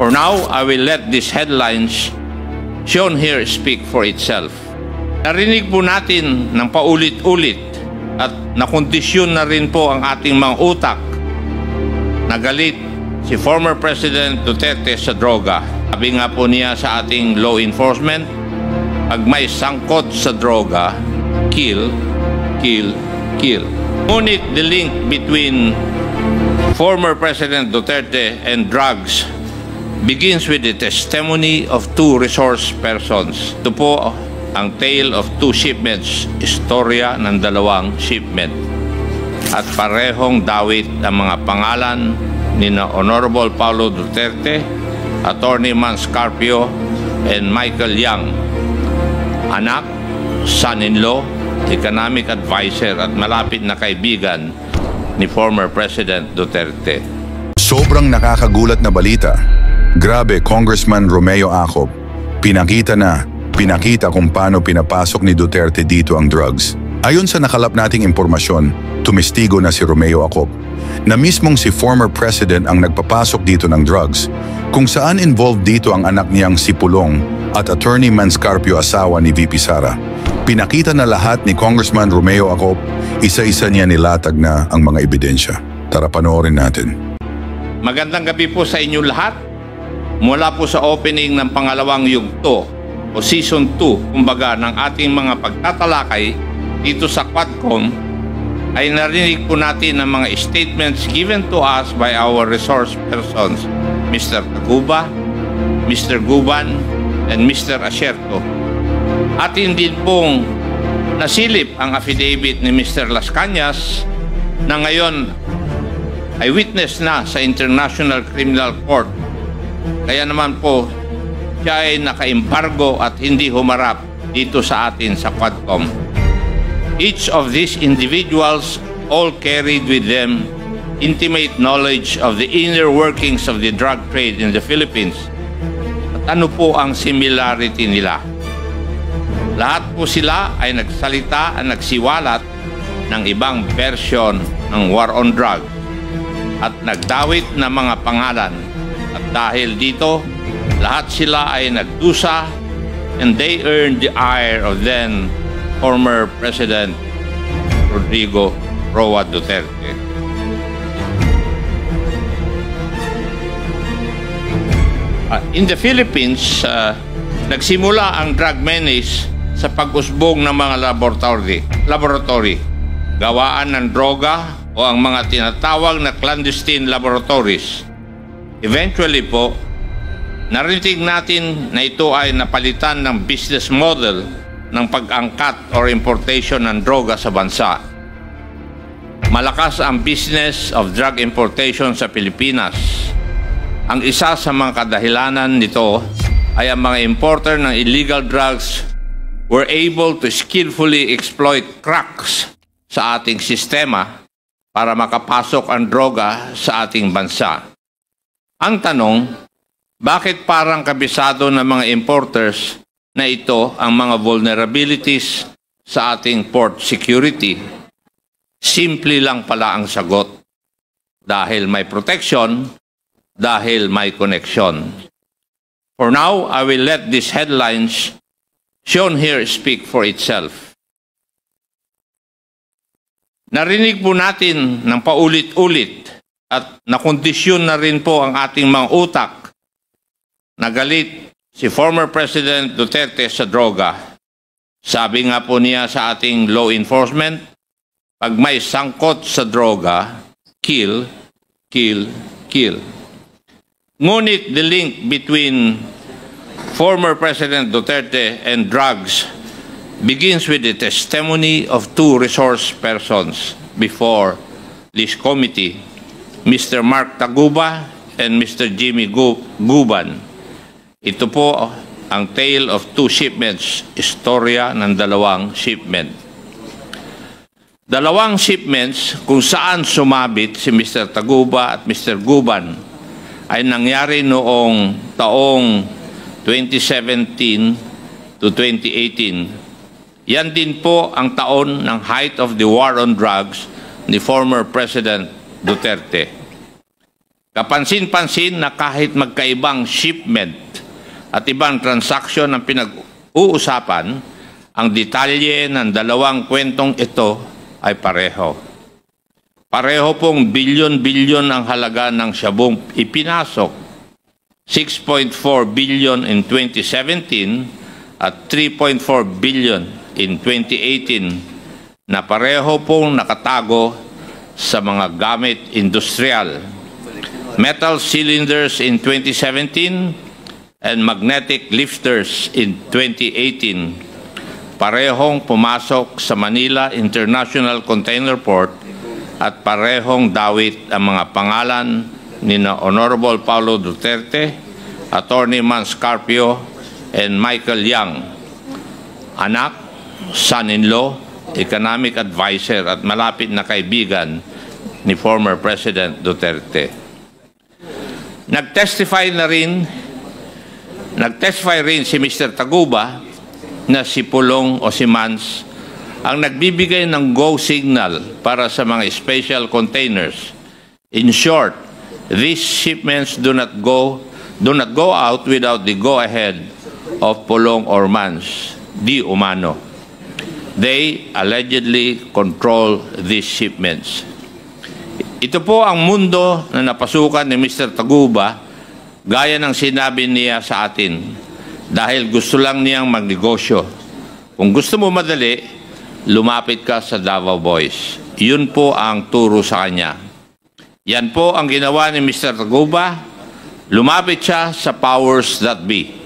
For now, I will let these headlines shown here speak for itself. Narinig po natin ng paulit-ulit at nakondisyon na rin po ang ating mga utak na galit si former President Duterte sa droga. Sabi nga po niya sa ating law enforcement, pag may sangkot sa droga, kill, kill, kill. Ngunit the link between former President Duterte and drugs begins with the testimony of two resource persons. Ito po ang tale of two shipments, istorya ng dalawang shipment. At parehong dawit ang mga pangalan ni Honorable Paulo Duterte, Attorney Mans Carpio, and Michael Yang, anak, son-in-law, economic advisor at malapit na kaibigan ni former President Duterte. Sobrang nakakagulat na balita. Grabe, Congressman Romeo Acop. Pinakita kung paano pinapasok ni Duterte dito ang drugs. Ayon sa nakalap nating impormasyon, tumestigo na si Romeo Acop, na mismong si former president ang nagpapasok dito ng drugs, kung saan involved dito ang anak niyang si Pulong at Attorney Mans Carpio, asawa ni VP Sara. Pinakita na lahat ni Congressman Romeo Acop, isa-isa niya nilatag na ang mga ebidensya. Tara, panoorin natin. Magandang gabi po sa inyo lahat. Mula po sa opening ng pangalawang yugto o Season 2, kumbaga, ng ating mga pagtatalakay dito sa Quadcom, ay narinig po natin ang mga statements given to us by our resource persons, Mr. Taguba, Mr. Guban, and Mr. Asierto. At hindi pong nasilip ang affidavit ni Mr. Las Cañas na ngayon ay witness na sa International Criminal Court. Kaya naman po siya ay naka-embargo at hindi humarap dito sa atin sa Quadcom. Each of these individuals all carried with them intimate knowledge of the inner workings of the drug trade in the Philippines. At ano po ang similarity nila? Lahat po sila ay nagsalita at nagsiwalat ng ibang version ng war on drugs at nagdawit ng mga pangalan. At dahil dito, lahat sila ay nagdusa and they earned the ire of then former President Rodrigo Roa Duterte. In the Philippines, nagsimula ang drug menace sa pag-usbong ng mga laboratory, gawaan ng droga o ang mga tinatawag na clandestine laboratories. Eventually po, narinig natin na ito ay napalitan ng business model ng pag-angkat or importation ng droga sa bansa. Malakas ang business of drug importation sa Pilipinas. Ang isa sa mga kadahilanan nito ay ang mga importer ng illegal drugs were able to skillfully exploit cracks sa ating sistema para makapasok ang droga sa ating bansa. Ang tanong, bakit parang kabisado ng mga importers na ito ang mga vulnerabilities sa ating port security? Simple lang pala ang sagot. Dahil may protection, dahil may connection. For now, I will let these headlines shown here speak for itself. Narinig po natin ng paulit-ulit at nakondisyon na rin po ang ating mga utak na galit si former President Duterte sa droga. Sabi nga po niya sa ating law enforcement, pag may sangkot sa droga, kill, kill, kill. Ngunit the link between former President Duterte and drugs begins with the testimony of two resource persons before this committee, Mr. Mark Taguba and Mr. Jimmy Guban. Ito po ang tale of two shipments, istorya ng dalawang shipment. Dalawang shipments kung saan sumabit si Mr. Taguba at Mr. Guban ay nangyari noong taong 2017 to 2018. Yan din po ang taon ng height of the war on drugs ni former President Duterte. Kapansin-pansin na kahit magkaibang shipment at ibang transaksyon ang pinag-uusapan, ang detalye ng dalawang kwentong ito ay pareho. Pareho pong bilyon-bilyon ang halaga ng Shabong ipinasok, 6.4 billion in 2017 at 3.4 billion in 2018 na pareho pong nakatago sa mga gamit industrial, metal cylinders in 2017 and magnetic lifters in 2018. Parehong pumasok sa Manila International Container Port at parehong dawit ang mga pangalan ni Honorable Paulo Duterte, Attorney Mans Carpio, and Michael Yang, anak, son-in-law, economic advisor at malapit na kaibigan ni former President Duterte. Nag-testify rin si Mr. Taguba na si Pulong o si Mans ang nagbibigay ng go signal para sa mga special containers. In short, these shipments do not go out without the go-ahead of Pulong or Mans, di umano. They allegedly control these shipments. Ito po ang mundo na napasukan ni Mr. Taguba, gaya ng sinabi niya sa atin, dahil gusto lang niyang magnegosyo. Kung gusto mo madali, lumapit ka sa Davao Boys. Yun po ang turo sa kanya. Yan po ang ginawa ni Mr. Taguba. Lumapit siya sa powers that be.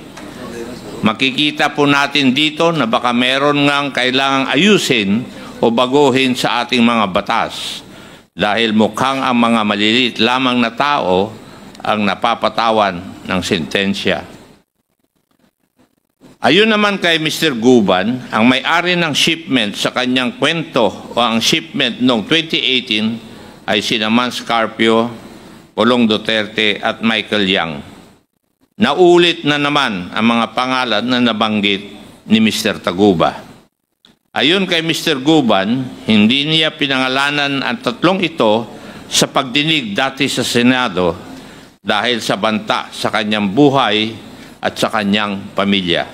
Makikita po natin dito na baka meron ngang kailangang ayusin o baguhin sa ating mga batas dahil mukhang ang mga maliliit lamang na tao ang napapatawan ng sentensya. Ayon naman kay Mr. Guban, ang may-ari ng shipment sa kanyang kwento o ang shipment noong 2018 ay sina Mans Carpio, Pulong Duterte at Michael Yang. Naulit na naman ang mga pangalan na nabanggit ni Mr. Taguba. Ayon kay Mr. Guban, hindi niya pinangalanan ang tatlong ito sa pagdinig dati sa Senado dahil sa banta sa kanyang buhay at sa kanyang pamilya.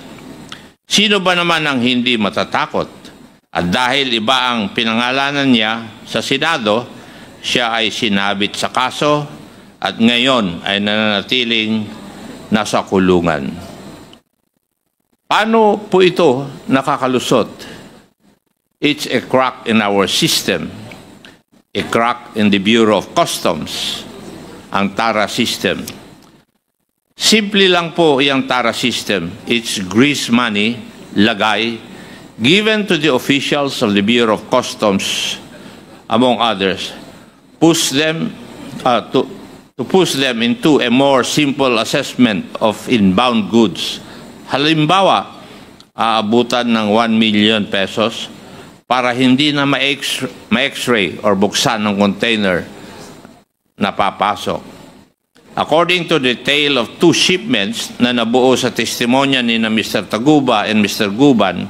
Sino ba naman ang hindi matatakot? At dahil iba ang pinangalanan niya sa Senado, siya ay sinabit sa kaso at ngayon ay nananatiling nasa kulungan. Paano po ito nakakalusot? It's a crack in our system, a crack in the Bureau of Customs, ang TARA system. Simple lang po yung TARA system. It's grease money, lagay, given to the officials of the Bureau of Customs, among others, push them to push them into a more simple assessment of inbound goods. Halimbawa, aabutan ng 1 million pesos para hindi na ma-x-ray or buksan ng container na papasok. According to the tale of two shipments na nabuo sa testimonya ni na Mr. Taguba and Mr. Guban,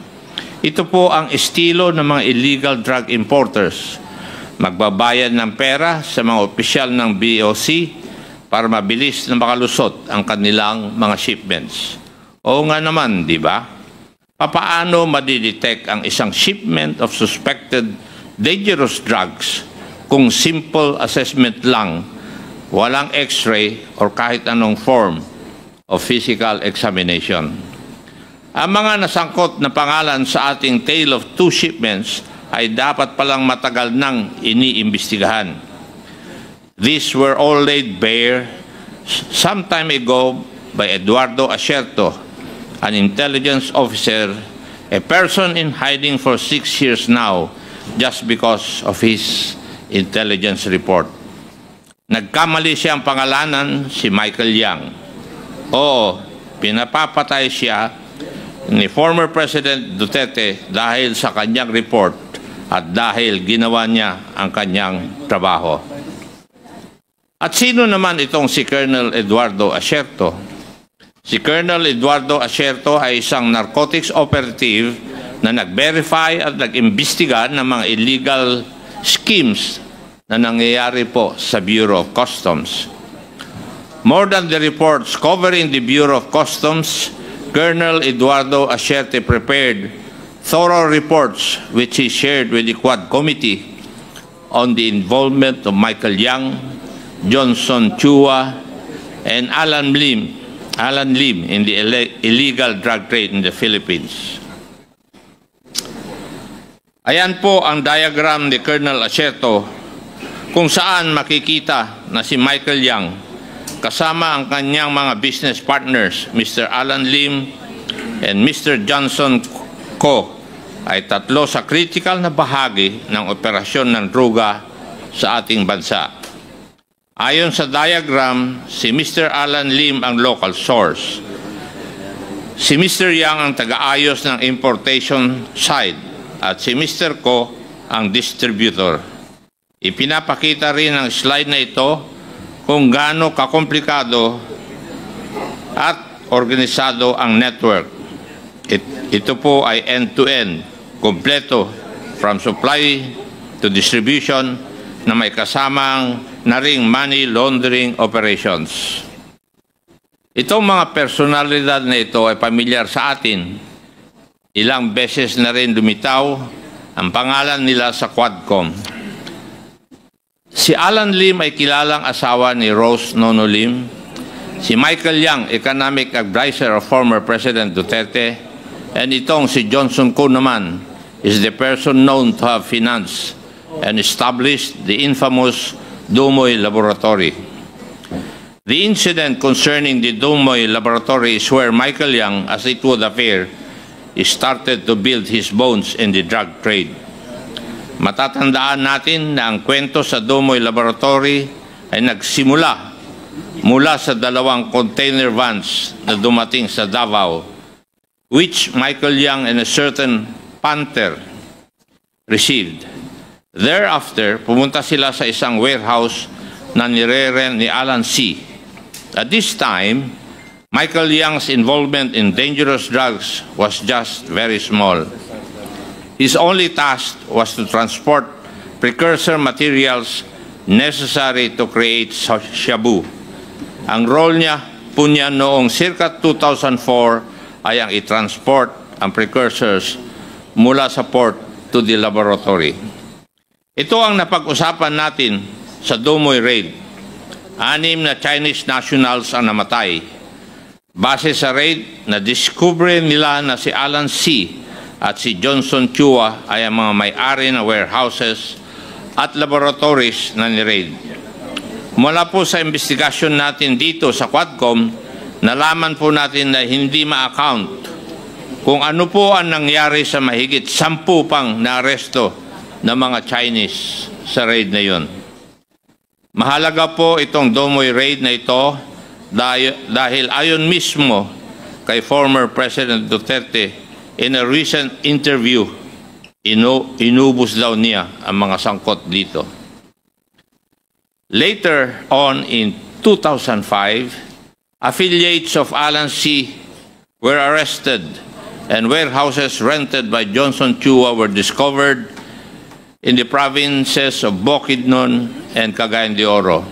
ito po ang estilo ng mga illegal drug importers. Magbabayad ng pera sa mga opisyal ng BOC para mabilis na makalusot ang kanilang mga shipments. Oo nga naman, di ba? Papaano madidetect ang isang shipment of suspected dangerous drugs kung simple assessment lang, walang x-ray or kahit anong form of physical examination? Ang mga nasangkot na pangalan sa ating tale of two shipments ay dapat palang matagal nang iniimbestigahan. These were all laid bare some time ago by Eduardo Asierto, an intelligence officer, a person in hiding for 6 years now just because of his intelligence report. Nagkamali siyang pangalanan, si Michael Yang. Oo, pinapapatay siya ni former President Duterte dahil sa kanyang report at dahil ginawa niya ang kanyang trabaho. At sino naman itong si Colonel Eduardo Asierto? Si Colonel Eduardo Asierto ay isang narcotics operative na nag-verify at nag-imbestiga ng mga illegal schemes na nangyayari po sa Bureau of Customs. More than the reports covering the Bureau of Customs, Colonel Eduardo Acierte prepared thorough reports which he shared with the Quad Committee on the involvement of Michael Yang, Johnson Chua, and Alan Lim in the illegal drug trade in the Philippines. Ayan po ang diagram ni Colonel Acierte kung saan makikita na si Michael Yang kasama ang kanyang mga business partners, Mr. Alan Lim and Mr. Johnson Ko, ay tatlo sa critical na bahagi ng operasyon ng droga sa ating bansa. Ayon sa diagram, si Mr. Alan Lim ang local source. Si Mr. Yang ang taga-ayos ng importation side at si Mr. Ko ang distributor. Ipinapakita rin ng slide na ito kung gaano kakomplikado at organisado ang network. Ito po ay end-to-end, kompleto from supply to distribution na may kasamang na ring money laundering operations. Itong mga personalidad na ito ay pamilyar sa atin. Ilang beses na rin lumitaw ang pangalan nila sa Quadcom. Si Alan Lim ay kilalang asawa ni Rose Nono Lim. Si Michael Yang, economic advisor of former President Duterte. And itong si Johnson Ko naman is the person known to have financed and established the infamous Dumoy Laboratory. The incident concerning the Dumoy Laboratory is where Michael Yang, as it would appear, started to build his bones in the drug trade. Matatandaan natin na ang kwento sa Dumoy Laboratory ay nagsimula mula sa 2 container vans na dumating sa Davao, which Michael Yang and a certain Panther received. Thereafter, pumunta sila sa isang warehouse na nire-rent ni Alan C. At this time, Michael Yang's involvement in dangerous drugs was just very small. His only task was to transport precursor materials necessary to create shabu. Ang role niya po niya noong circa 2004 ay ang i-transport ang precursors mula sa port to the laboratory. Ito ang napag-usapan natin sa Dumoy raid. 6 na Chinese nationals ang namatay. Base sa raid, na-discover nila na si Alan C. at si Johnson Chua ay ang mga may-ari ng warehouses at laboratories na ni-raid. Mula po sa investigasyon natin dito sa Quadcom, nalaman po natin na hindi ma-account kung ano po ang nangyari sa mahigit 10 pang naaresto ng mga Chinese sa raid na yon. Mahalaga po itong Dumoy raid na ito dahil ayon mismo kay former President Duterte in a recent interview, inubos daw niya ang mga sangkot dito. Later on in 2005, affiliates of Alan C. were arrested and warehouses rented by Johnson Chua were discovered in the provinces of Bukidnon and Cagayan de Oro.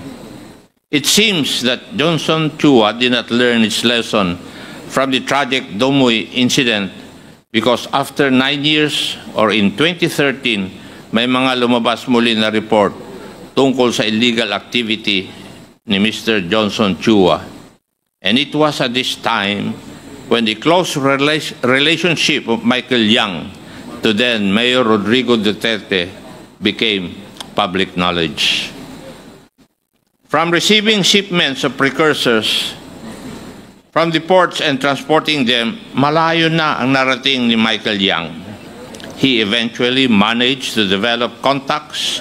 It seems that Johnson Chua did not learn its lesson from the tragic Dumoy incident because after 9 years or in 2013, may mga lumabas muli na report tungkol sa illegal activity ni Mr. Johnson Chua. And it was at this time when the close relationship of Michael Yang to then Mayor Rodrigo Duterte became public knowledge. From receiving shipments of precursors from the ports and transporting them, malayo na ang narating ni Michael Yang. He eventually managed to develop contacts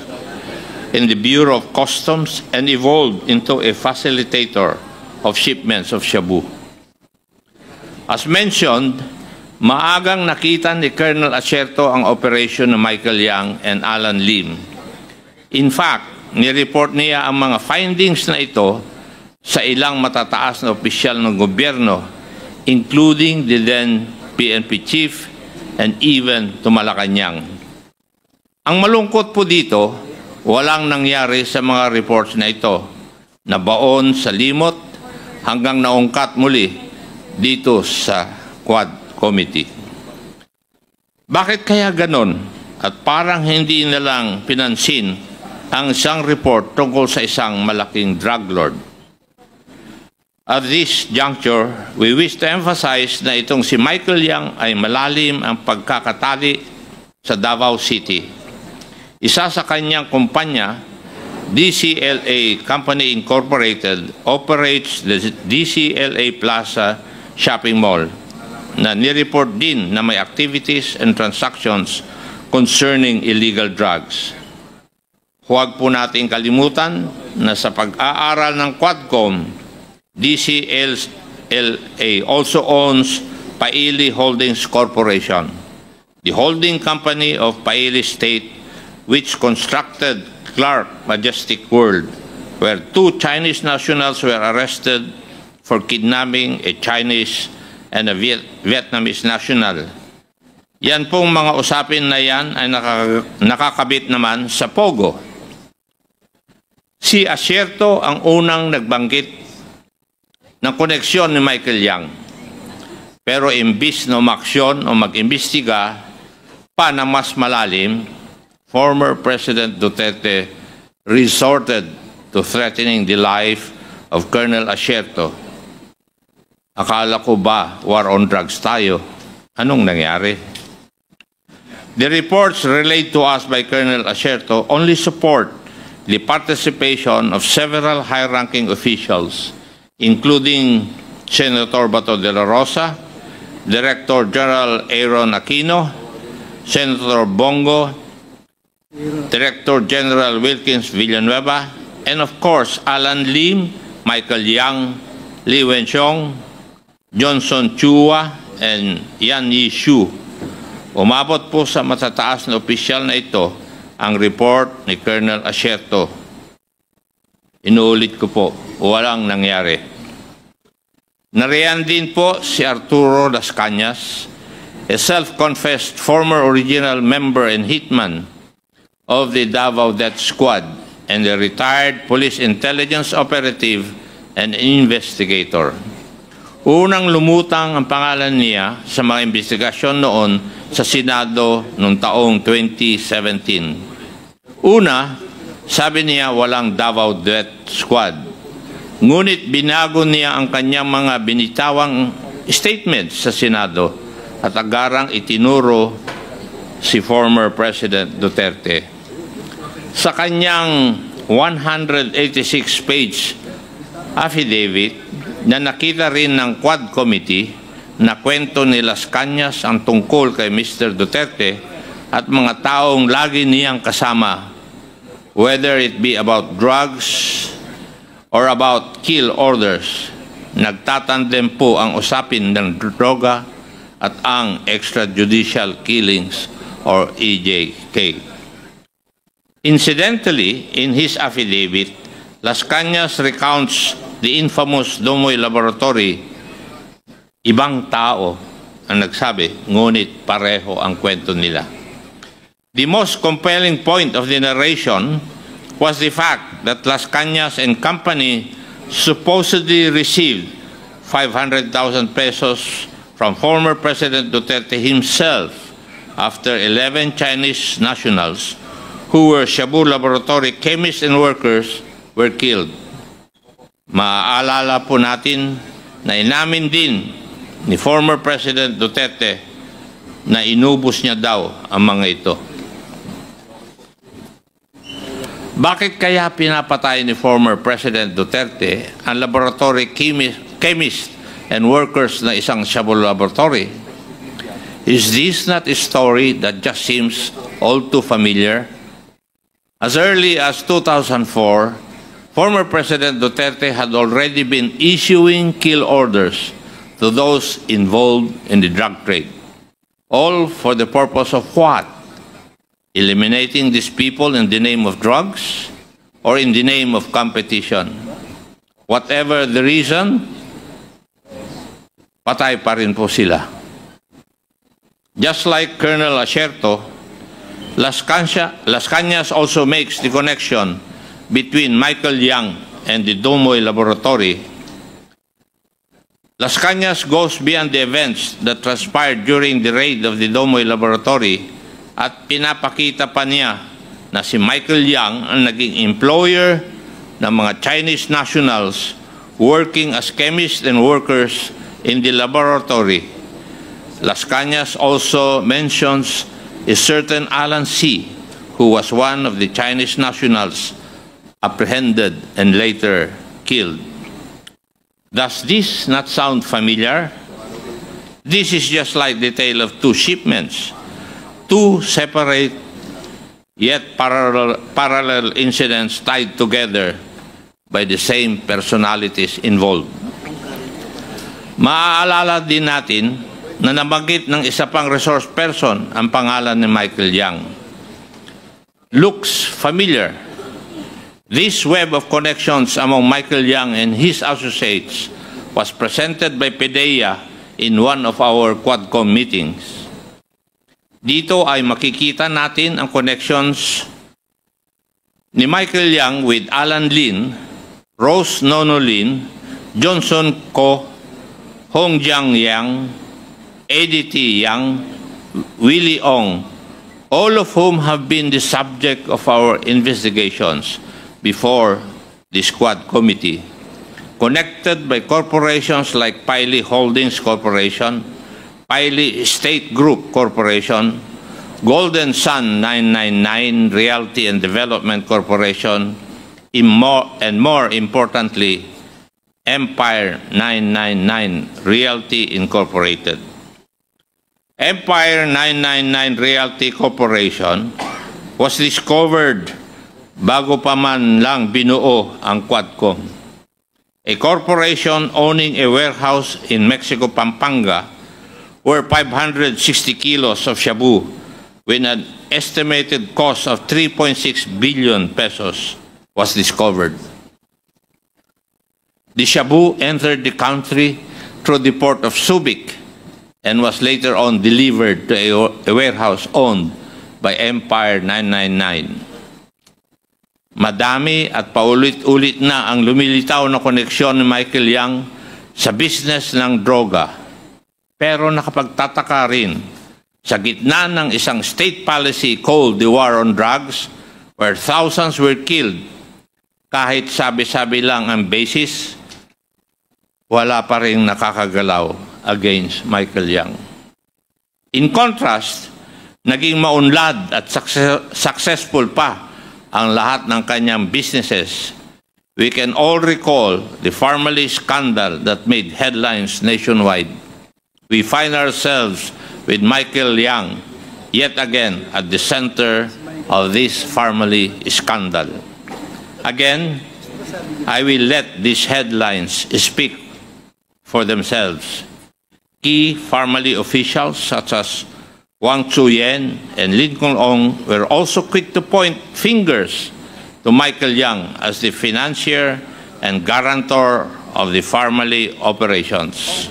in the Bureau of Customs and evolved into a facilitator of shipments of shabu. As mentioned, maagang nakita ni Colonel Acierte ang operation ng Michael Yang and Alan Lim. In fact, nireport niya ang mga findings na ito sa ilang matataas na opisyal ng gobyerno, including the then PNP chief and even to Malacanang. Ang malungkot po dito, walang nangyari sa mga reports na ito, nabaon sa limot hanggang naungkat muli dito sa Quad Committee. Bakit kaya ganon at parang hindi nilang pinansin ang isang report tungkol sa isang malaking drug lord? At this juncture, we wish to emphasize na itong si Michael Yang ay malalim ang pagkakatali sa Davao City. Isa sa kanyang kumpanya, DCLA Company Incorporated, operates the DCLA Plaza Shopping Mall na nireport din na may activities and transactions concerning illegal drugs. Huwag po nating kalimutan na sa pag-aaral ng Quadcom, DCLA also owns Paili Holdings Corporation, the holding company of Paili State, which constructed Clark Majestic World, where 2 Chinese nationals were arrested for kidnapping a Chinese and a Vietnamese national. Yan pong mga usapin na yan ay nakakabit naman sa Pogo. Si Asierto ang unang nagbanggit ng koneksyon ni Michael Yang. Pero imbis na umaksyon o mag-imbestiga pa na mas malalim, former President Duterte resorted to threatening the life of Colonel Asierto. Akala ko ba war on drugs tayo? Anong nangyari? The reports relayed to us by Colonel Asierto only support the participation of several high-ranking officials, including Senator Bato de la Rosa, Director General Aaron Aquino, Senator Bongo, Director General Wilkins Villanueva, and of course Alan Lim, Michael Yang, Li Wenxiong, Johnson Chua, and Yan Yishu. Umabot po sa matataas na opisyal na ito ang report ni Colonel Asierto. Inuulit ko po, walang nangyari. Nariyan din po si Arturo Las Cañas, a self-confessed former original member and hitman of the Davao Death Squad and a retired police intelligence operative and investigator. Unang lumutang ang pangalan niya sa mga investigasyon noon sa Senado noong taong 2017. Una, sabi niya walang Davao Death Squad. Ngunit binago niya ang kanyang mga binitawang statements sa Senado at agarang itinuro si former President Duterte. Sa kanyang 186-page affidavit na nakita rin ng Quad Committee na kwento ni Las Cañas ang tungkol kay Mr. Duterte at mga taong lagi niyang kasama, whether it be about drugs or about kill orders. Nagtatandem po ang usapin ng droga at ang extrajudicial killings or EJK. Incidentally, in his affidavit, Las Cañas recounts the infamous Domoy Laboratory. Ibang tao ang nagsabi, ngunit pareho ang kwento nila. The most compelling point of the narration was the fact that Las Cañas and company supposedly received 500,000 pesos from former President Duterte himself after 11 Chinese nationals who were Shabu Laboratory chemists and workers were killed. Maaalala po natin na inamin din ni former President Duterte na inubos niya daw ang mga ito. Bakit kaya pinapatay ni former President Duterte ang laboratory chemist and workers na isang Shabu Laboratory? Is this not a story that just seems all too familiar? As early as 2004, former President Duterte had already been issuing kill orders to those involved in the drug trade. All for the purpose of what? Eliminating these people in the name of drugs or in the name of competition. Whatever the reason, patay pa rin po sila. Just like Colonel Asierto, Las Cañas also makes the connection between Michael Yang and the Domoy Laboratory Las Cañas goes beyond the events that transpired during the raid of the Domoy Laboratory at pinapakita pa niya na si Michael Yang ang naging employer ng mga Chinese nationals working as chemists and workers in the laboratory. Las Cañas also mentions a certain Alan C., who was one of the Chinese nationals apprehended and later killed. Does this not sound familiar? This is just like the tale of two shipments, two separate yet parallel incidents tied together by the same personalities involved. Maaalala din natin na nabanggit ng isa pang resource person ang pangalan ni Michael Yang. Looks familiar. This web of connections among Michael Yang and his associates was presented by PDEA in one of our Quadcom meetings. Dito ay makikita natin ang connections ni Michael Yang with Alan Lin, Rose Nono Lin, Johnson Ko, Hong Jiang Yang, Eddie T. Yang, Willie Ong, all of whom have been the subject of our investigations before the Squad Committee, connected by corporations like Piley Holdings Corporation, Piley State Group Corporation, Golden Sun 999 Realty and Development Corporation, and more importantly, Empire 999 Realty Incorporated. Empire 999 Realty Corporation was discovered bago pa man lang binuo ang Quadcom. A corporation owning a warehouse in Mexico, Pampanga, where 560 kilos of shabu with an estimated cost of 3.6 billion pesos was discovered. The shabu entered the country through the port of Subic and was later on delivered to a warehouse owned by Empire 999. Madami at paulit-ulit na ang lumilitaw na koneksyon ni Michael Yang sa business ng droga. Pero nakapagtataka rin, sa gitna ng isang state policy called the War on Drugs, where thousands were killed, kahit sabi-sabi lang ang basis, wala pa rin nakakagalaw against Michael Yang. In contrast, naging maunlad at successful pa ang lahat ng kanyang businesses. We can all recall the Farmally scandal that made headlines nationwide. We find ourselves with Michael Yang yet again at the center of this Farmally scandal. Again, I will let these headlines speak for themselves. Key Farmally officials such as Wang Chuyen and Lincoln Ong were also quick to point fingers to Michael Yang as the financier and guarantor of the Farmally operations.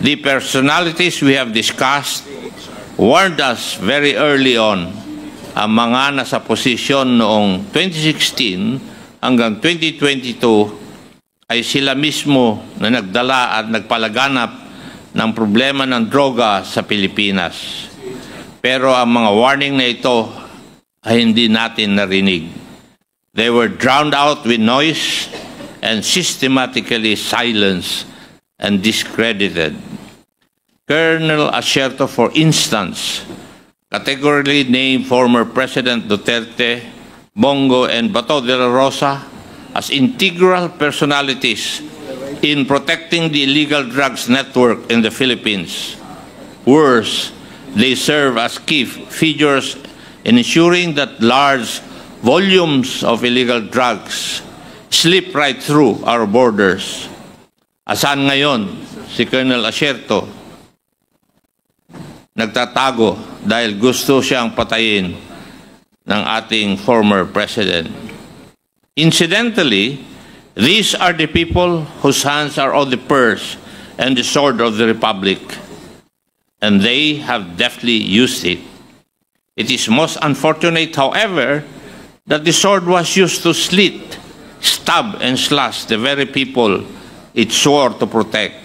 The personalities we have discussed warned us very early on ang mga nasa posisyon noong 2016 hanggang 2022 ay sila mismo na nagdala at nagpalaganap ng problema ng droga sa Pilipinas. Pero ang mga warning na ito ay hindi natin narinig. They were drowned out with noise and systematically silenced and discredited. Colonel Asierto, for instance, categorically named former President Duterte, Bongo, and Bato de la Rosa as integral personalities in protecting the illegal drugs network in the Philippines. Worse, they serve as key figures in ensuring that large volumes of illegal drugs slip right through our borders. Asan ngayon si Colonel Asierto? Nagtatago dahil gusto siyang patayin ng ating former president. Incidentally, these are the people whose hands are on the purse and the sword of the Republic, and they have deftly used it. It is most unfortunate, however, that the sword was used to slit, stab, and slash the very people it swore to protect.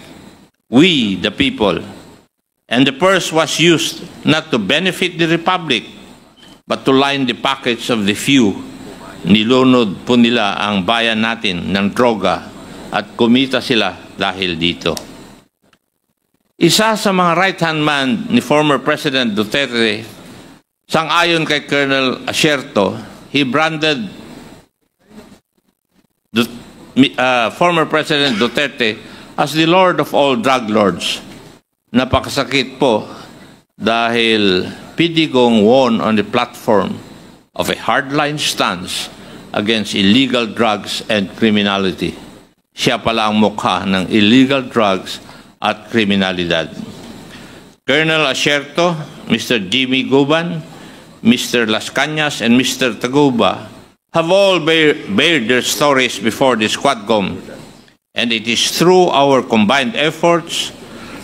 We, the people. And the purse was used not to benefit the Republic, but to line the pockets of the few. Nilunod po nila ang bayan natin ng droga at kumita sila dahil dito. Isa sa mga right-hand man ni former President Duterte, sang-ayon kay Colonel Asierto, he branded former President Duterte as the Lord of all drug lords. Napakasakit po dahil Pidigong won on the platform of a hardline stance against illegal drugs and criminality. Siya pala ang mukha ng illegal drugs at kriminalidad. Colonel Asierto, Mr. Jimmy Guban, Mr. Las Cañas, and Mr. Taguba have all bared their stories before the Squadcom, and it is through our combined efforts,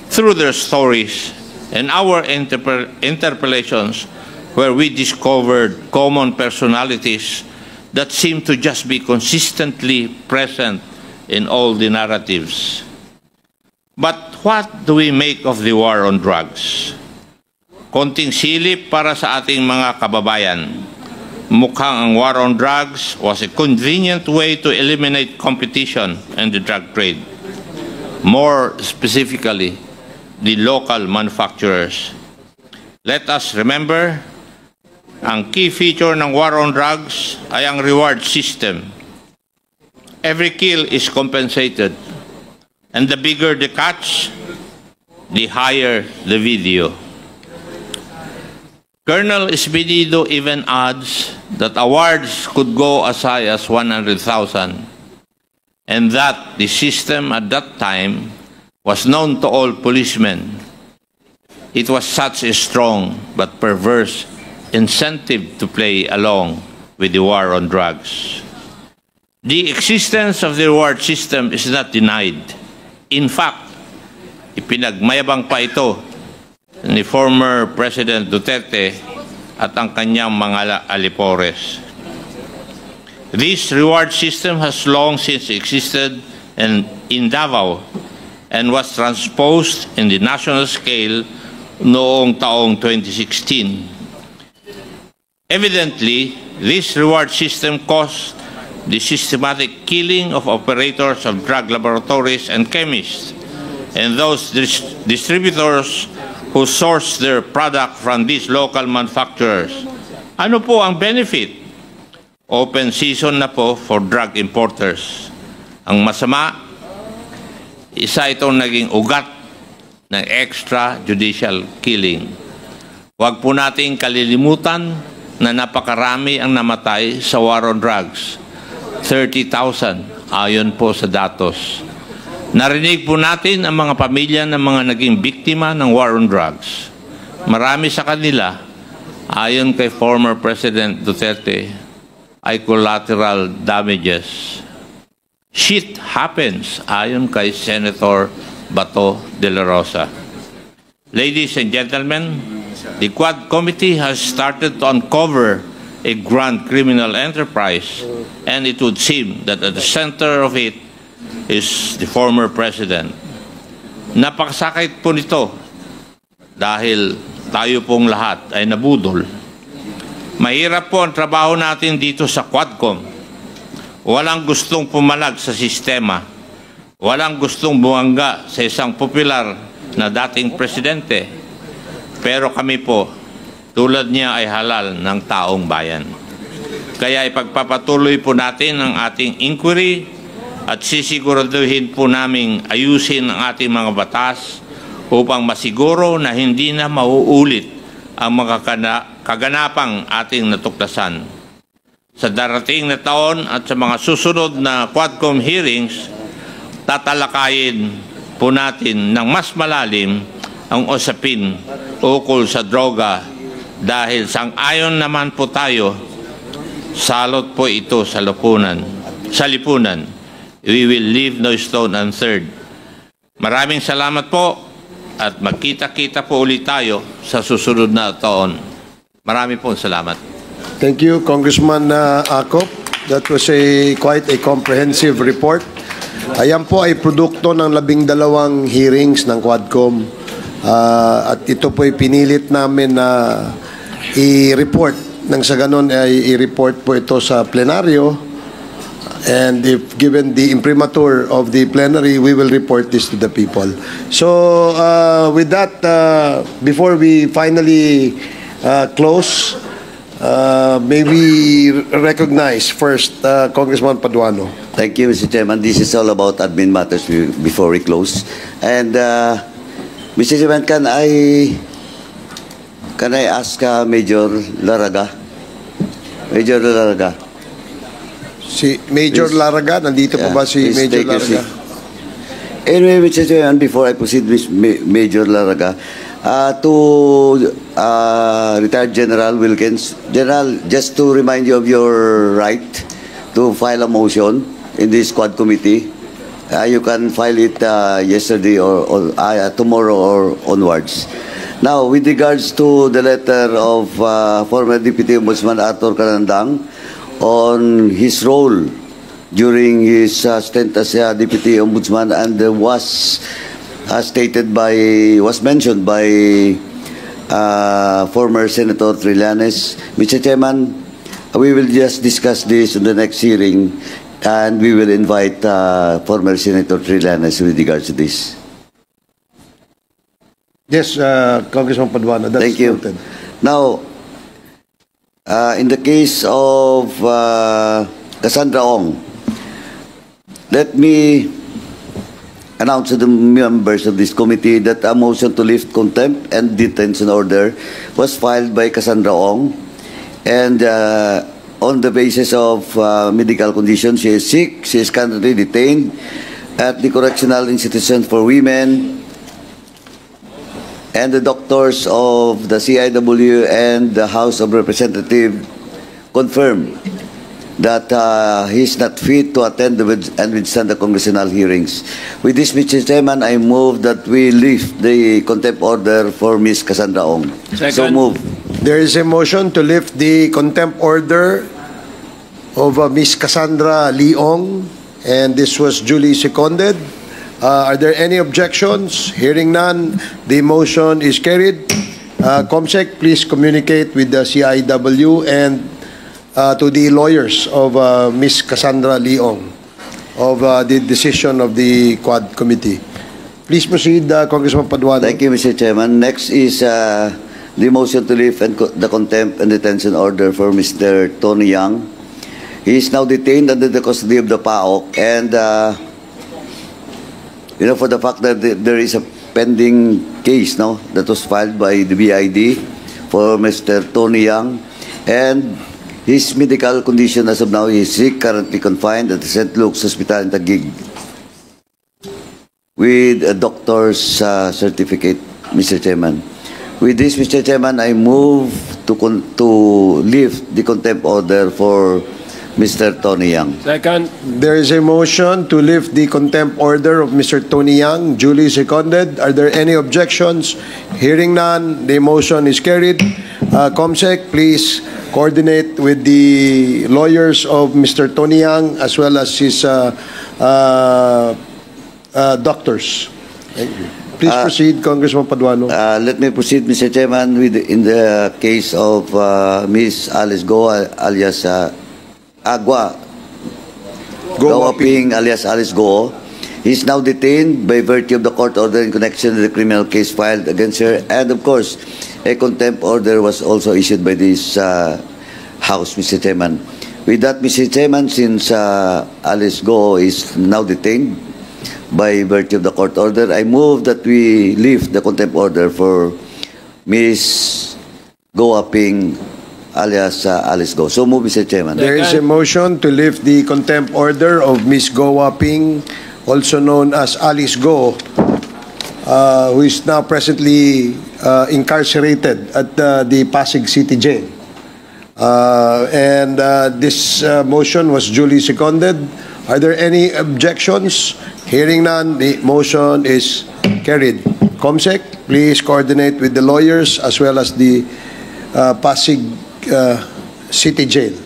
through their stories, and our interpellations where we discovered common personalities that seem to just be consistently present in all the narratives. But what do we make of the war on drugs? Konting silip para sa ating mga kababayan. Mukhang ang war on drugs was a convenient way to eliminate competition in the drug trade. More specifically, the local manufacturers. Let us remember, ang key feature ng war on drugs ay ang reward system. Every kill is compensated, and the bigger the catch, the higher the video. Colonel Espinido even adds that awards could go as high as 100,000, and that the system at that time was known to all policemen. It was such a strong but perverse incentive to play along with the war on drugs. The existence of the reward system is not denied. In fact, ipinagmayabang pa ito ni former President Duterte at ang kanyang mga alipores. This reward system has long since existed in Davao and was transposed in the national scale noong taong 2016. Evidently, this reward system caused the systematic killing of operators of drug laboratories and chemists and those distributors who source their product from these local manufacturers. Ano po ang benefit? Open season na po for drug importers. Ang masama, isa itong naging ugat ng extrajudicial killing. Huwag po nating kalilimutan na napakarami ang namatay sa war on drugs. 30,000 ayon po sa datos. Narinig po natin ang mga pamilya ng mga naging biktima ng war on drugs. Marami sa kanila, ayon kay former President Duterte, ay collateral damages. Shit happens, ayon kay Senator Bato de la Rosa. Ladies and gentlemen, the Quad Committee has started to uncover a grand criminal enterprise, and it would seem that at the center of it is the former president. Napakasakit po nito dahil tayo pong lahat ay nabudol. Mahirap po ang trabaho natin dito sa Quadcom. Walang gustong pumalag sa sistema. Walang gustong bumangga sa isang popular na dating presidente. Pero kami po, tulad niya ay halal ng taong bayan. Kaya ipagpapatuloy po natin ang ating inquiry at sisiguraduhin po naming ayusin ang ating mga batas upang masiguro na hindi na mauulit ang mga kaganapang ating natuklasan. Sa darating na taon at sa mga susunod na Quadcom hearings, tatalakayin po natin ng mas malalim ang usapin ukol sa droga dahil sang-ayon naman po tayo, salot po ito sa lipunan. We will leave no stone unturned. Maraming salamat po at magkita-kita po ulit tayo sa susunod na taon. Marami po salamat. Thank you, Congressman Acop. That was quite a comprehensive report. Ayan po ay produkto ng 12 hearings ng Quadcom. At ito po ay pinilit namin na i-report. Nang sa ganun ay i-report po ito sa plenaryo. And if given the imprimatur of the plenary, we will report this to the people. So with that, before we finally close, may we recognize first Congressman Paduano. Thank you, Mr. Chairman. This is all about admin matters before we close. And Mr. Chairman, can I ask Major Laraga? Major Laraga. Si Major Please. Laraga, nandito po ba si Please Major take your Laraga? seat. Anyway, Mr. Chairman, before I proceed with Major Laraga, to retired General Wilkins, General, just to remind you of your right to file a motion in this Quad Committee. You can file it yesterday or tomorrow or onwards. Now, with regards to the letter of former Deputy Ombudsman Arthur Canandang on his role during his stint as Deputy Ombudsman, and was mentioned by former Senator Trillanes. Mr. Chairman, we will just discuss this in the next hearing, and we will invite former Senator Trillanes with regards to this. Yes, Congressman Paduano. That's Thank you. noted. Now, in the case of Cassandra Ong, let me announce to the members of this committee that a motion to lift contempt and detention order was filed by Cassandra Ong, and on the basis of medical condition, she is sick. She is currently detained at the Correctional Institution for Women, and the doctors of the CIW and the House of Representatives confirmed that he is not fit to attend and withstand the congressional hearings. With this, Mr. Chairman, I move that we lift the contempt order for Ms. Cassandra Ong. Second. So move. There is a motion to lift the contempt order of Ms. Cassandra Leong, and this was duly seconded. Are there any objections? Hearing none, the motion is carried. Comsec, please communicate with the CIW and to the lawyers of Ms. Cassandra Leong of the decision of the Quad Committee. Please proceed, Congressman Paduano. Thank you, Mr. Chairman. Next is the motion to lift the contempt and detention order for Mr. Tony Yang. He is now detained under the custody of the PAOK, and for the fact that there is a pending case now that was filed by the BID for Mr. Tony Yang, and his medical condition as of now is sick, currently confined at the St. Luke's Hospital in Taguig with a doctor's certificate, Mr. Chairman. With this, Mr. Chairman, I move to lift the contempt order for Mr. Tony Yang. Second. There is a motion to lift the contempt order of Mr. Tony Yang, duly seconded. Are there any objections? Hearing none, the motion is carried. Comsec, please coordinate with the lawyers of Mr. Tony Yang as well as his doctors. Thank you. Please proceed, Congressman Paduano. Let me proceed, Mr. Chairman, in the case of Ms. Alice Go, alias Go Ping, alias Alice Go. He is now detained by virtue of the court order in connection with the criminal case filed against her, and of course, a contempt order was also issued by this House, Mr. Chairman. With that, Mr. Chairman, since Alice Go is now detained by virtue of the court order, I move that we lift the contempt order for Ms. Go Ping, alias Alice Go. So move, Mr. Chairman. There is a motion to lift the contempt order of Ms. Go Ping, also known as Alice Go, who is now presently incarcerated at the Pasig City Jail. And this motion was duly seconded. Are there any objections? Hearing none, the motion is carried. Comsec, please coordinate with the lawyers as well as the Pasig City Jail.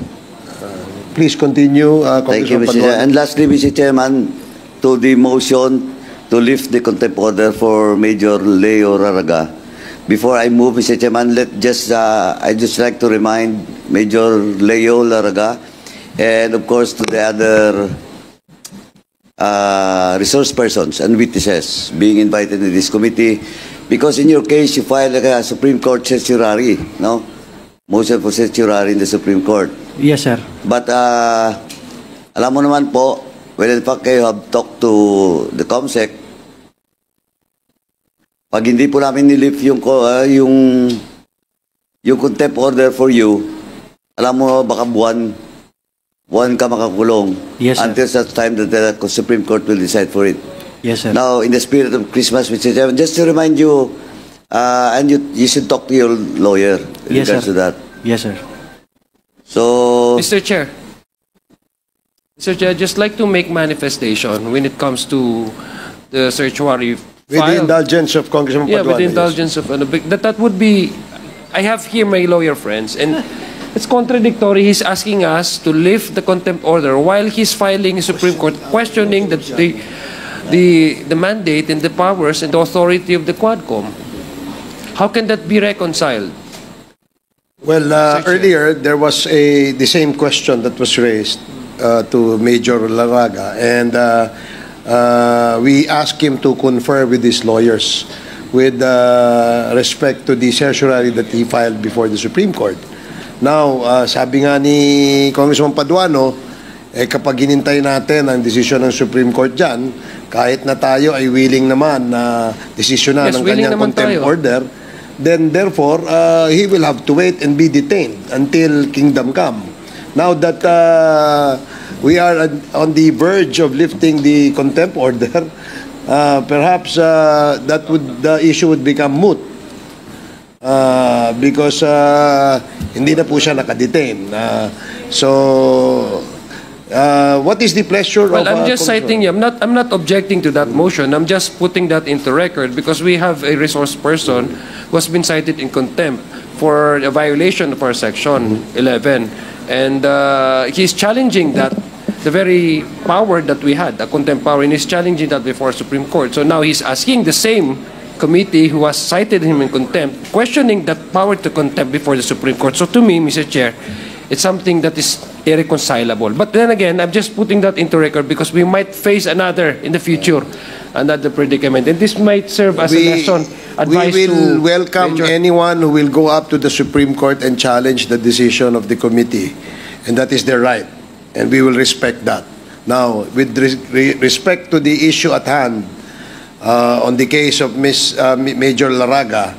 Please continue, Thank you, Congressman Mr. Chairman. Paduano. And lastly, Mr. Chairman, to the motion to lift the contempt order for Major Leo Laraga. Before I move, Mr. Chairman, I just like to remind Major Leo Laraga and of course to the other resource persons and witnesses being invited to this committee, because in your case you filed a Supreme Court certiorari, no? Motion for certiorari in the Supreme Court. Yes, sir. But alam mo naman po, when in fact kayo have talked to the COMSEC, pag hindi po namin nilift yung contempt order for you, alam mo baka buwan ka makakulong. Yes, sir. Until such time that the Supreme Court will decide for it. Yes, sir. Now, in the spirit of Christmas, Mr. Chairman, just to remind you, and you should talk to your lawyer in Yes, regards sir. to that. Yes, sir. So, Mr. Chair, I'd just like to make manifestation when it comes to the certiorari With the indulgence of Congressman Yeah, with the Paduano, yes. indulgence of that would be. I have here my lawyer friends, and it's contradictory. He's asking us to lift the contempt order while he's filing a Supreme Court questioning the mandate and the powers and the authority of the Quadcom. How can that be reconciled? Well, earlier there was the same question that was raised to Major Laraga, and we asked him to confer with his lawyers with respect to the certiorari that he filed before the Supreme Court. Now, sabi nga ni Congressman Paduano, kapag hinintay natin ang desisyon ng Supreme Court dyan, kahit na tayo ay willing naman na desisyonan Yes, ng willing kanyang naman contempt tayo. order, then therefore, he will have to wait and be detained until kingdom come. Now that we are on the verge of lifting the contempt order, perhaps the issue would become moot because hindi na po siya nakadetain. What is the pleasure Well, of... I'm just citing you. I'm not objecting to that motion. I'm just putting that into record because we have a resource person who has been cited in contempt for a violation of our Section 11. And he's challenging that, the very power that we had, the contempt power, and he's challenging that before Supreme Court. So now he's asking the same committee who has cited him in contempt, questioning that power to contempt before the Supreme Court. So to me, Mr. Chair, it's something that is irreconcilable. But then again, I'm just putting that into record because we might face another in the future, another predicament. And this might serve as a lesson, advice we will to welcome Major- anyone who will go up to the Supreme Court and challenge the decision of the committee. And that is their right. And we will respect that. Now, with respect to the issue at hand, on the case of Major Laraga,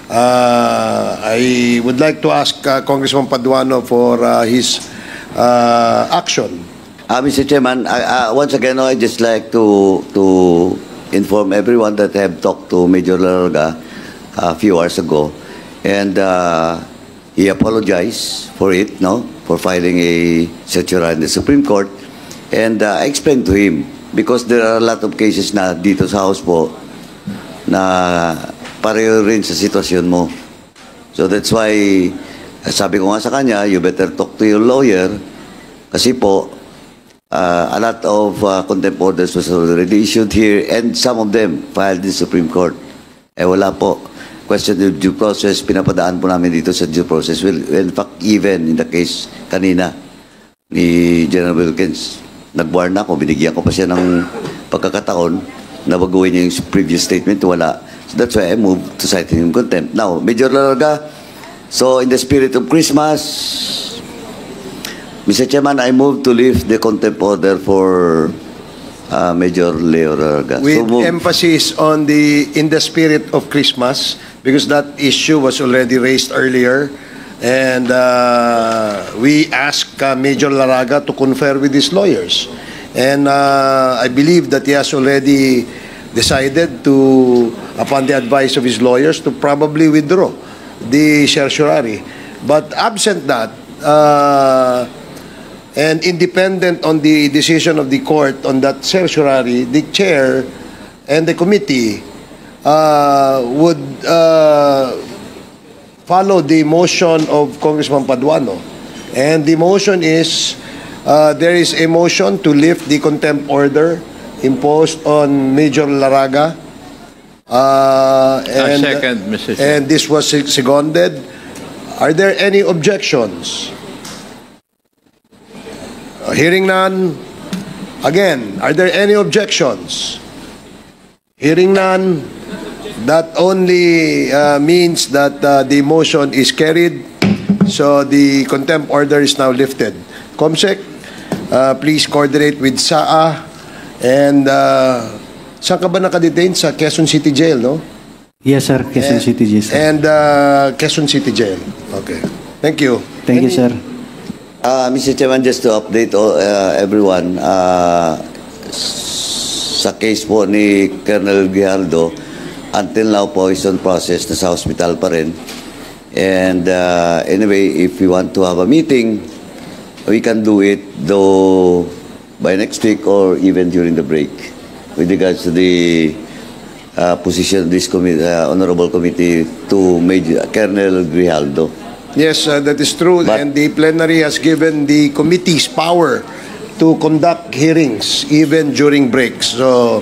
I would like to ask Congressman Paduano for his action. Mr. Chairman, once again, I'd just like to inform everyone that I have talked to Major Laraga a few hours ago, and he apologized for it, for filing a certiorari in the Supreme Court, and I explained to him because there are a lot of cases na dito sa House po na pareho rin sa sitwasyon mo. So that's why sabi ko nga sa kanya, you better talk to your lawyer kasi po a lot of contempt orders was already issued here and some of them filed in the Supreme Court. Wala po. Question of due process, pinapadaan po namin dito sa due process. Well, in fact, even in the case kanina ni General Wilkins, nag-warn ako, binigyan ko pa siya ng pagkakataon na baguhin niya yung previous statement, wala. So that's why I moved to cite him in contempt. Now, Major Laraga, so in the spirit of Christmas, Mr. Chairman, I move to lift the contempt order for Major Leo Laraga. With So emphasis on in the spirit of Christmas, because that issue was already raised earlier, and we asked Major Laraga to confer with his lawyers, and I believe that he has already decided to, upon the advice of his lawyers, to probably withdraw the certiorari. But absent that, and independent on the decision of the court on that certiorari, the chair and the committee would follow the motion of Congressman Paduano. And the motion is, there is a motion to lift the contempt order imposed on Major Laraga. And, second, Mr. Chair. and this was seconded. Are there any objections? Hearing none. Again, are there any objections? Hearing none. That only means that the motion is carried. So the contempt order is now lifted. Comsec, please coordinate with SAA. And saan ka ba nakadetain? Sa Quezon City Jail, no? Yes, sir. Quezon City Jail, sir. And Quezon City Jail. Okay. Thank you. Thank you, sir. Mr. Chairman, just to update everyone, sa case po ni Colonel Grijaldo, until now po is on process, nasa hospital pa rin. And anyway, if we want to have a meeting, we can do it though by next week or even during the break with regards to the position of this honorable committee to Major Colonel Grijaldo. Yes, that is true. But- and the plenary has given the committees power to conduct hearings even during breaks. So,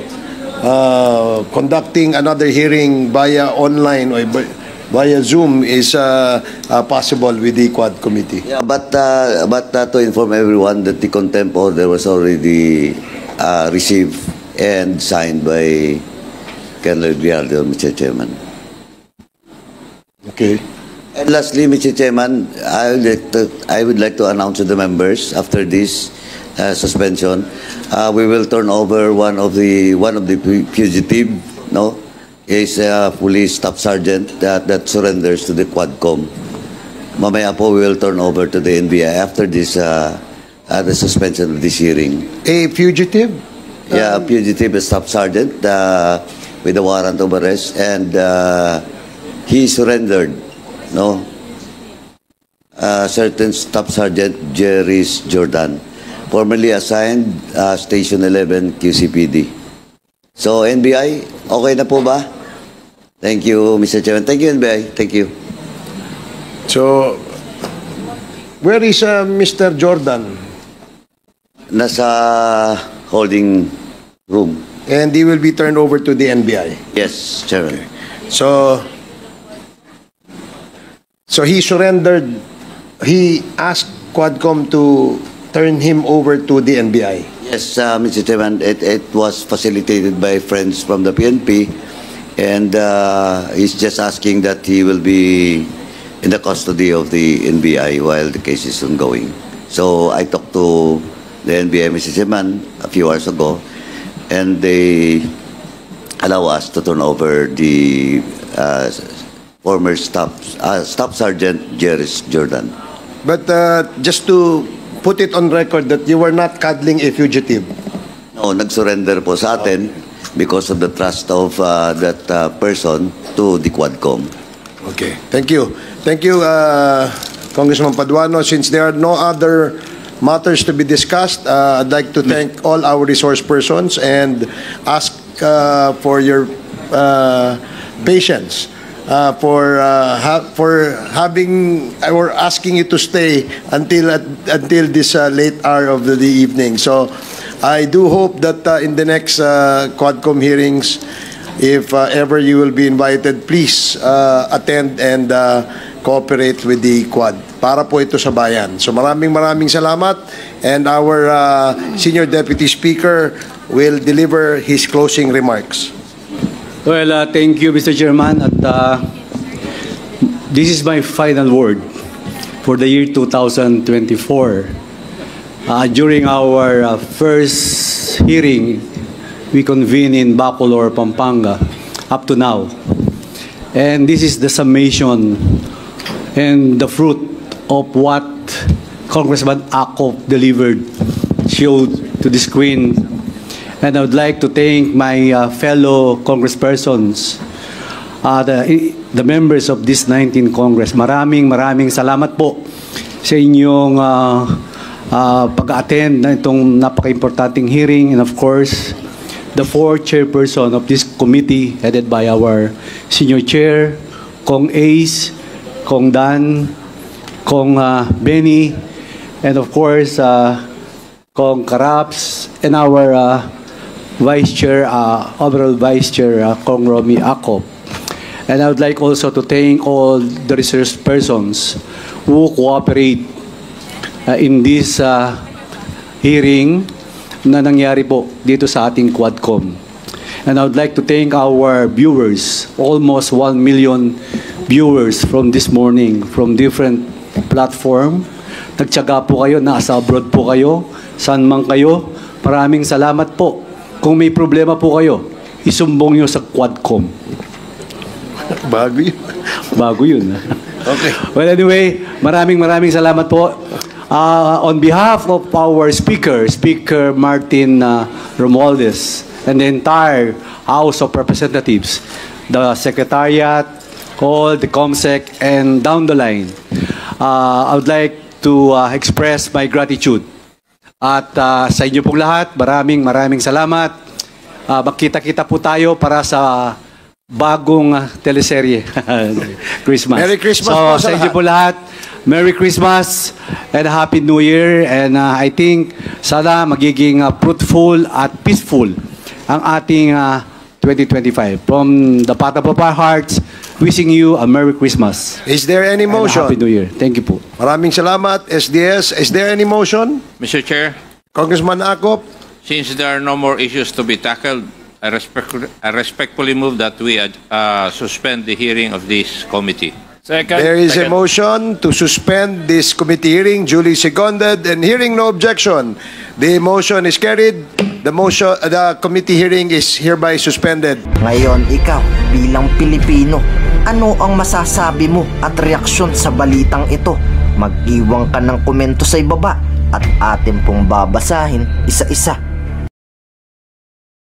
conducting another hearing via online or via Zoom is possible with the Quad Committee. Yeah, but to inform everyone that the contempt order was already received and signed by Colonel Grijaldo, Mr. Chairman. Okay. And lastly, Mr. Chairman, I would like to announce to the members after this suspension, we will turn over one of the fugitive, no, is a police staff sergeant that surrenders to the Quadcom. Mamaya po we will turn over to the NBI after this the suspension of this hearing. A fugitive? Yeah, a fugitive staff sergeant with a warrant of arrest, and he surrendered. No, certain Staff Sergeant Jerry's Jordan, formerly assigned Station 11 QCPD. So NBI, okay na po ba? Thank you, Mr. Chairman. Thank you, NBI. Thank you. So, where is Mr. Jordan? Nasa holding room. And he will be turned over to the NBI. Yes, Chairman. So he surrendered. He asked Quadcom to turn him over to the NBI. Yes, Mr. Chairman, it was facilitated by friends from the PNP, and he's just asking that he will be in the custody of the NBI while the case is ongoing. So I talked to the NBI, Mr. Chairman, a few hours ago, and they allow us to turn over the former Staff Sergeant Jerry's Jordan. But just to put it on record that you were not cuddling a fugitive. No, nag-surrender po sa atin because of the trust of that person to the Quadcom. Okay. Thank you. Thank you, Congressman Paduano. Since there are no other matters to be discussed, I'd like to thank all our resource persons and ask for your patience. For having or asking you to stay until this late hour of the evening. So I do hope that in the next Quadcom hearings, if ever you will be invited, please attend and cooperate with the Quad. Para po ito sa bayan. So maraming salamat, and our Senior Deputy Speaker will deliver his closing remarks. Well, thank you, Mr. Chairman. At this is my final word for the year 2024. During our first hearing, we convened in Bacolor, Pampanga, up to now. And this is the summation and the fruit of what Congressman Acop delivered, showed to the screen. And I would like to thank my fellow congresspersons, the members of this 19th Congress. Maraming salamat po sa inyong pag-attend na itong napaka-importanting hearing. And of course, the four chairperson of this committee headed by our senior chair, Kong Ace, Kong Dan, Kong Benny, and of course, Kong Karaps, and our Vice Chair, overall Vice Chair Kong Romy Akop. And I would like also to thank all the research persons who cooperate in this hearing na nangyari po dito sa ating Quadcom. And I would like to thank our viewers, almost 1 million viewers from this morning, from different platform. Nagtiyaga po kayo, nasa abroad po kayo, saan man kayo. Maraming salamat po. Kung may problema po kayo, isumbong nyo sa Quadcom. Bago yun. Bago yun. Okay. Well, anyway, maraming salamat po. On behalf of our Speaker Martin Romualdez, and the entire House of Representatives, the Secretariat, all the COMSEC, and down the line, I would like to express my gratitude. At sa inyo pong lahat, maraming salamat. Magkita-kita po tayo para sa bagong teleserye. Christmas. Merry Christmas so, po sa sa inyo lahat. po lahat. Merry Christmas and Happy New Year. And I think sana magiging fruitful at peaceful ang ating 2025. From the bottom of our hearts, wishing you a Merry Christmas. Is there any And a motion? Happy New Year. Thank you po. Maraming salamat, SDS. Is there any motion? Mr. Chair, Congressman Akop? since there are no more issues to be tackled, I respectfully move that we suspend the hearing of this committee. Second. There is a Second. motion to suspend this committee hearing, duly seconded, and hearing no objection. The motion is carried. The committee hearing is hereby suspended. Ngayon, ikaw, bilang Pilipino, ano ang masasabi mo at reaksyon sa balitang ito? Mag-iwan ka ng komento sa ibaba at atin pong babasahin isa-isa.